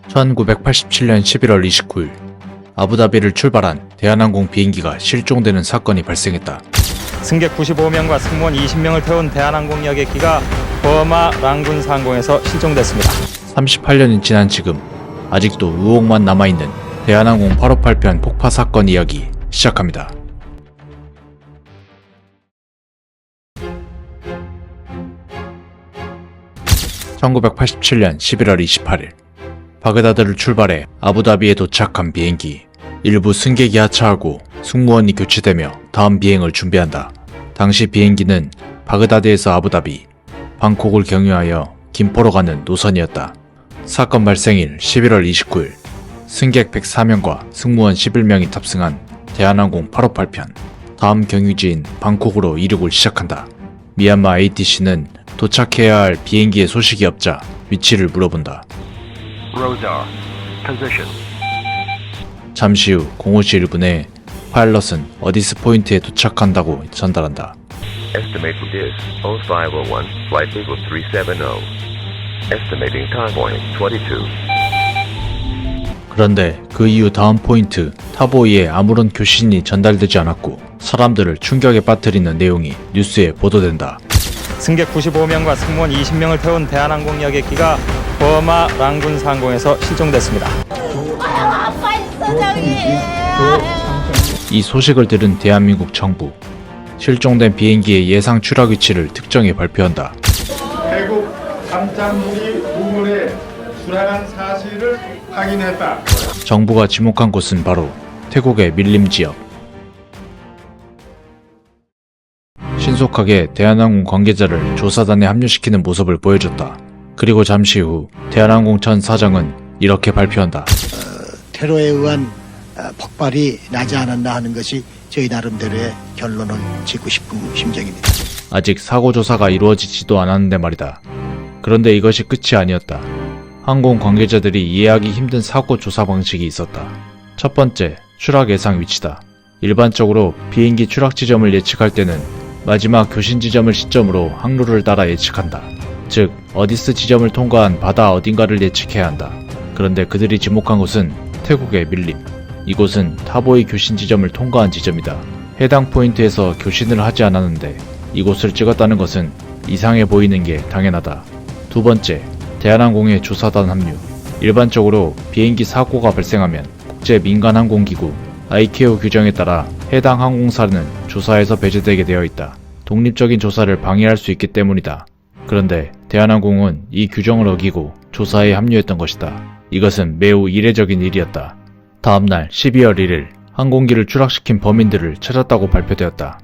(1987년 11월 29일) 아부다비를 출발한 대한항공 비행기가 실종되는 사건이 발생했다. 승객 95명과 승무원 20명을 태운 대한항공 여객기가 버마 랑군 상공에서 실종됐습니다. 38년이 지난 지금 아직도 의혹만 남아있는 대한항공 858편 폭파 사건 이야기 시작합니다. (1987년 11월 28일) 바그다드를 출발해 아부다비에 도착한 비행기. 일부 승객이 하차하고 승무원이 교체되며 다음 비행을 준비한다. 당시 비행기는 바그다드에서 아부다비, 방콕을 경유하여 김포로 가는 노선이었다. 사건 발생일 11월 29일 승객 104명과 승무원 11명이 탑승한 대한항공 858편 다음 경유지인 방콕으로 이륙을 시작한다. 미얀마 ATC는 도착해야 할 비행기의 소식이 없자 위치를 물어본다. 잠시 후 05시 1분에 파일럿은 어디스 포인트에 도착한다고 전달한다. Estimate for this 0501 flight equals 370. Estimating time point 22. 그런데 그 이후 다음 포인트 타보이에 아무런 교신이 전달되지 않았고 사람들을 충격에 빠뜨리는 내용이 뉴스에 보도된다. 승객 95명과 승무원 20명을 태운 대한항공 여객기가 버마 랑군 상공에서 실종됐습니다. 이 소식을 들은 대한민국 정부, 실종된 비행기의 예상 추락 위치를 특정해 발표한다. 태국 삼창무리 부근에 순항한 사실을 확인했다. 정부가 지목한 곳은 바로 태국의 밀림 지역. 신속하게 대한항공 관계자를 조사단에 합류시키는 모습을 보여줬다. 그리고 잠시 후 대한항공 전 사장은 이렇게 발표한다. 테러에 의한 폭발이 나지 않았나 하는 것이 저희 나름대로의 결론을 짓고 싶은 심정입니다. 아직 사고 조사가 이루어지지도 않았는데 말이다. 그런데 이것이 끝이 아니었다. 항공 관계자들이 이해하기 힘든 사고 조사 방식이 있었다. 첫 번째, 추락 예상 위치다. 일반적으로 비행기 추락 지점을 예측할 때는 마지막 교신 지점을 시점으로 항로를 따라 예측한다. 즉, 어디스 지점을 통과한 바다 어딘가를 예측해야 한다. 그런데 그들이 지목한 곳은 태국의 밀림. 이곳은 타보이 교신 지점을 통과한 지점이다. 해당 포인트에서 교신을 하지 않았는데 이곳을 찍었다는 것은 이상해 보이는 게 당연하다. 두 번째, 대한항공의 조사단 합류. 일반적으로 비행기 사고가 발생하면 국제민간항공기구 ICAO 규정에 따라 해당 항공사는 조사에서 배제되게 되어 있다. 독립적인 조사를 방해할 수 있기 때문이다. 그런데 대한항공은 이 규정을 어기고 조사에 합류했던 것이다. 이것은 매우 이례적인 일이었다. 다음날 12월 1일 항공기를 추락시킨 범인들을 찾았다고 발표되었다.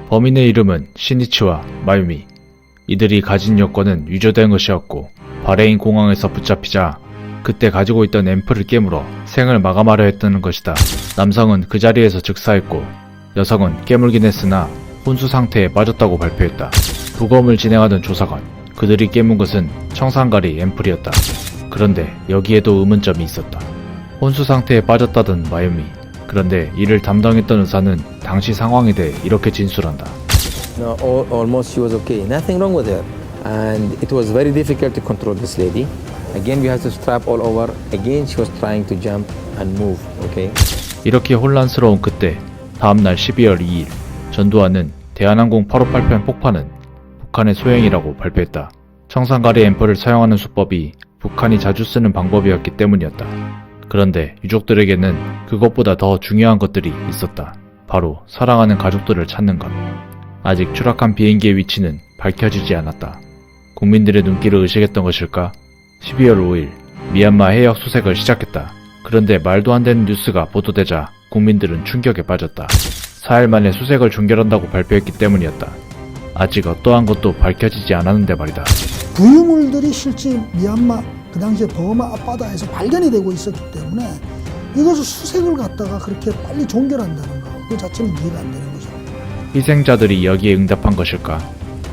범인의 이름은 시니치와 마유미. 이들이 가진 여권은 위조된 것이었고 바레인 공항에서 붙잡히자 그때 가지고 있던 앰플을 깨물어 생을 마감하려 했다는 것이다. 남성은 그 자리에서 즉사했고 여성은 깨물긴 했으나 혼수 상태에 빠졌다고 발표했다. 부검을 진행하던 조사관, 그들이 깨문 것은 청산가리 앰플이었다. 그런데 여기에도 의문점이 있었다. 혼수 상태에 빠졌다던 마유미. 그런데 이를 담당했던 의사는 당시 상황에 대해 이렇게 진술한다. No, almost she was okay. Nothing wrong with her. And it was very difficult to control this lady. Again, we had to strap all over. Again, she was trying to jump and move. Okay. 이렇게 혼란스러운 그때 다음날 12월 2일 전두환은 대한항공 858편 폭파는 북한의 소행이라고 발표했다. 청산가리 앰플을 사용하는 수법이 북한이 자주 쓰는 방법이었기 때문이었다. 그런데 유족들에게는 그것보다 더 중요한 것들이 있었다. 바로 사랑하는 가족들을 찾는 것. 아직 추락한 비행기의 위치는 밝혀지지 않았다. 국민들의 눈길을 의식했던 것일까? 12월 5일 미얀마 해역 수색을 시작했다. 그런데 말도 안 되는 뉴스가 보도되자 국민들은 충격에 빠졌다. 4일 만에 수색을 종결한다고 발표했기 때문이었다. 아직 어떠한 것도 밝혀지지 않았는데 말이다. 부유물들이 실제 미얀마 그 당시에 버마 앞바다에서 발견이 되고 있었기 때문에 이것을 수색을 갖다가 그렇게 빨리 종결한다는 거, 그 자체는 이해가 안 되는 거죠. 희생자들이 여기에 응답한 것일까?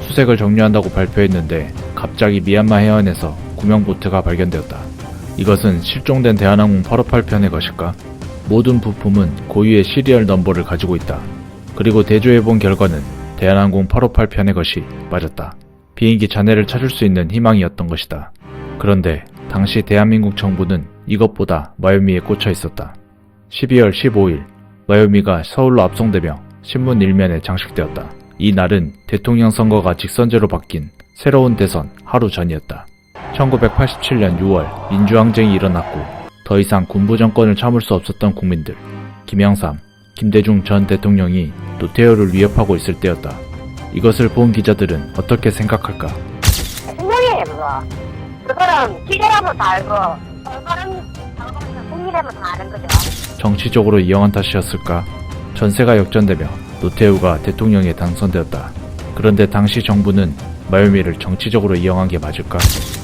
수색을 종료한다고 발표했는데 갑자기 미얀마 해안에서 구명보트가 발견되었다. 이것은 실종된 대한항공 858편의 것일까? 모든 부품은 고유의 시리얼 넘버를 가지고 있다. 그리고 대조해본 결과는 대한항공 858편의 것이 맞았다. 비행기 잔해를 찾을 수 있는 희망이었던 것이다. 그런데 당시 대한민국 정부는 이것보다 마요미에 꽂혀 있었다. 12월 15일 마요미가 서울로 압송되며 신문 일면에 장식되었다. 이 날은 대통령 선거가 직선제로 바뀐 새로운 대선 하루 전이었다. 1987년 6월 민주항쟁이 일어났고 더 이상 군부 정권을 참을 수 없었던 국민들. 김영삼, 김대중 전 대통령이 노태우를 위협하고 있을 때였다. 이것을 본 기자들은 어떻게 생각할까? 분명해 그거. 그거는 기자라면 다 알고 다른 국민이라면 다 아는 거죠. 정치적으로 이용한 탓이었을까? 전세가 역전되며 노태우가 대통령에 당선되었다. 그런데 당시 정부는 마요미를 정치적으로 이용한 게 맞을까?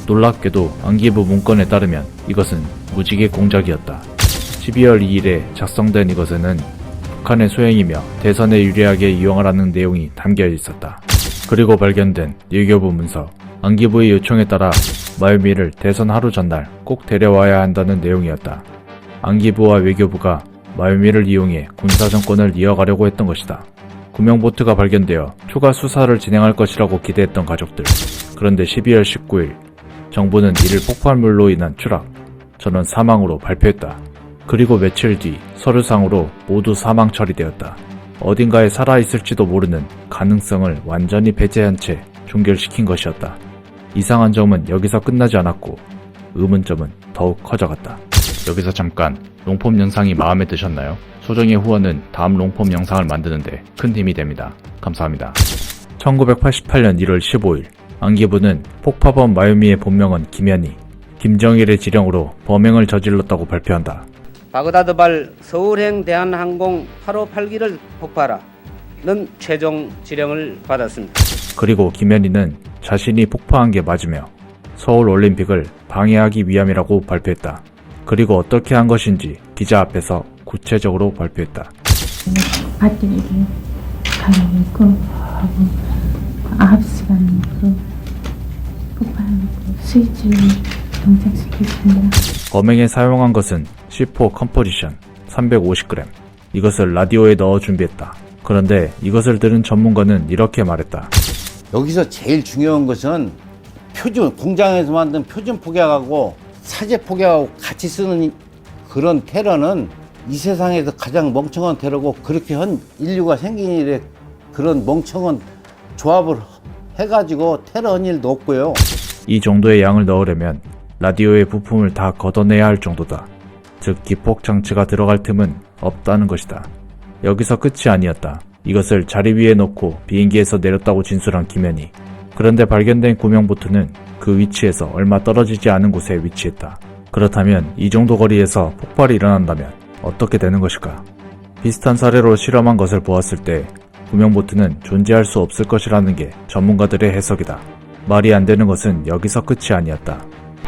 놀랍게도 안기부 문건에 따르면 이것은 무지개 공작이었다. 12월 2일에 작성된 이것에는 북한의 소행이며 대선에 유리하게 이용하라는 내용이 담겨 있었다. 그리고 발견된 외교부 문서, 안기부의 요청에 따라 마요미를 대선 하루 전날 꼭 데려와야 한다는 내용이었다. 안기부와 외교부가 마요미를 이용해 군사정권을 이어가려고 했던 것이다. 구명보트가 발견되어 추가 수사를 진행할 것이라고 기대했던 가족들. 그런데 12월 19일 정부는 이를 폭발물로 인한 추락, 전원 사망으로 발표했다. 그리고 며칠 뒤 서류상으로 모두 사망 처리되었다. 어딘가에 살아있을지도 모르는 가능성을 완전히 배제한 채 종결시킨 것이었다. 이상한 점은 여기서 끝나지 않았고 의문점은 더욱 커져갔다. 여기서 잠깐, 롱폼 영상이 마음에 드셨나요? 소정의 후원은 다음 롱폼 영상을 만드는데 큰 힘이 됩니다. 감사합니다. 1988년 1월 15일 안기부는 폭파범 마요미의 본명은 김현희, 김정일의 지령으로 범행을 저질렀다고 발표한다. 바그다드발 서울행 대한항공 8호 8기를 폭파하라는 최종 지령을 받았습니다. 그리고 김현희는 자신이 폭파한 게 맞으며 서울올림픽을 방해하기 위함이라고 발표했다. 그리고 어떻게 한 것인지 기자 앞에서 구체적으로 발표했다. 배터리를 갈아입고 하고 9시간 폭발하고 스위치를 동작시켰습니다. 범행에 사용한 것은 C4 컴포지션 350g. 이것을 라디오에 넣어 준비했다. 그런데 이것을 들은 전문가는 이렇게 말했다. 여기서 제일 중요한 것은 표준, 공장에서 만든 표준 폭약하고 사제 폭약하고 같이 쓰는 그런 테러는 이 세상에서 가장 멍청한 테러고, 그렇게 한 인류가 생긴 일에 그런 멍청한 조합을 해가지고 테러한 일도 없고요. 이 정도의 양을 넣으려면 라디오의 부품을 다 걷어내야 할 정도다. 즉 기폭 장치가 들어갈 틈은 없다는 것이다. 여기서 끝이 아니었다. 이것을 자리 위에 놓고 비행기에서 내렸다고 진술한 김현희. 그런데 발견된 구명보트는 그 위치에서 얼마 떨어지지 않은 곳에 위치했다. 그렇다면 이 정도 거리에서 폭발이 일어난다면 어떻게 되는 것일까? 비슷한 사례로 실험한 것을 보았을 때 구명보트는 존재할 수 없을 것이라는 게 전문가들의 해석이다. 말이 안 되는 것은 여기서 끝이 아니었다.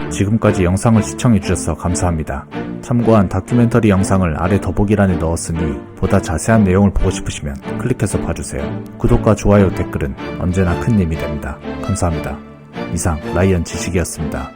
지금까지 영상을 시청해주셔서 감사합니다. 참고한 다큐멘터리 영상을 아래 더보기란에 넣었으니 보다 자세한 내용을 보고 싶으시면 클릭해서 봐주세요. 구독과 좋아요, 댓글은 언제나 큰 힘이 됩니다. 감사합니다. 이상 라이언 지식이었습니다.